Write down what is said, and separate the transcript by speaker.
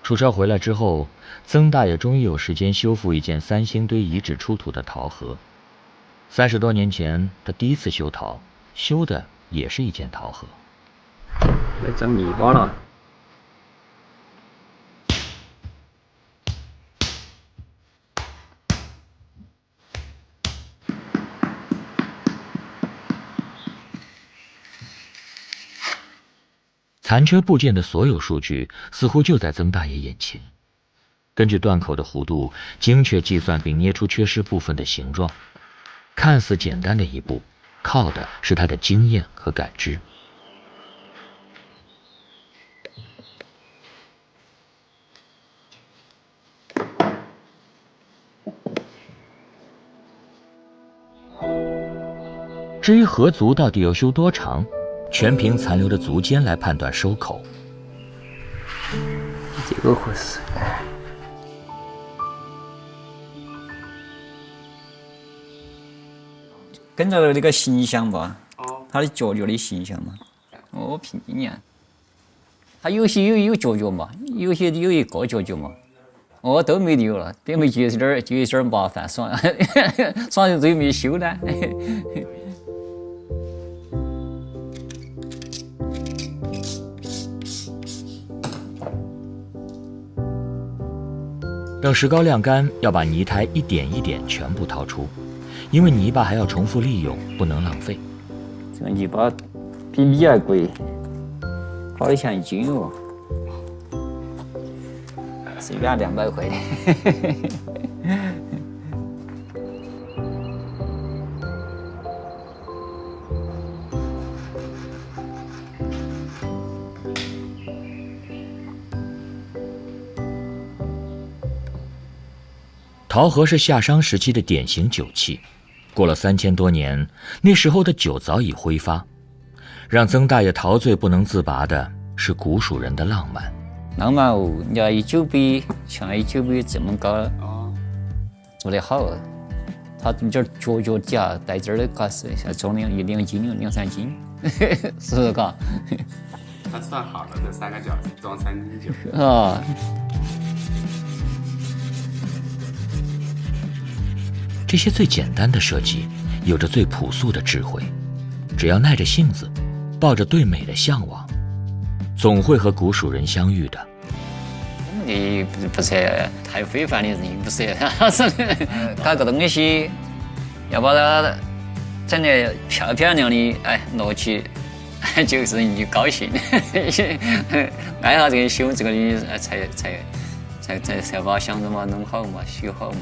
Speaker 1: 出差回來之後，曾大爺終於有時間修復一件三星堆遺址出土的陶盒。30多年前，他第一次修陶，修的也是一件陶盒。
Speaker 2: 来整泥巴了。
Speaker 1: 残缺部件的所有数据似乎就在曾大爺眼前。根据断口的弧度，精確計算並捏出缺失部分的形狀。看似簡單的一步，靠的是他的經驗和感知。至于盒足到底要修多长，全凭殘留的足尖来判断收口。
Speaker 2: 这个合適。
Speaker 3: 跟着那個形象吧，他的腳的形象嘛。我憑經驗，他有些有腳嘛，有些有一個腳嘛。我都沒有了，別沒就有點麻煩，耍的最沒修呢。
Speaker 1: 等石膏晾乾，要把泥胎一點一點全部掏出，因為泥巴還要重複利用，不能浪費。
Speaker 3: 這個泥巴比米還貴，搞得像一斤哦，隨便200塊的。
Speaker 1: 陶盒是夏商時期的典型酒器，過了3000多年，那時候的酒早已揮發。讓曾大爺陶醉不能自拔的是古蜀人的浪漫。
Speaker 3: 浪漫哦，人家一酒杯像一酒杯這麼高，做得好。他這腳架帶這兒的嘎是，裝2斤2-3斤，是不是嘎？
Speaker 4: 他算好了，這3個角裝3斤酒。
Speaker 3: 啊。
Speaker 1: 這些最簡單的設計，有着最樸素的智慧。只要耐着性子，抱着對美的向往，總會和古蜀人相遇的。
Speaker 3: 你不是太非凡的人，不是，搞個東西，要把它整得漂漂亮的，哎，拿去，就是你高興，愛好這個修這個的，才把想着嘛弄好嘛，修好嘛。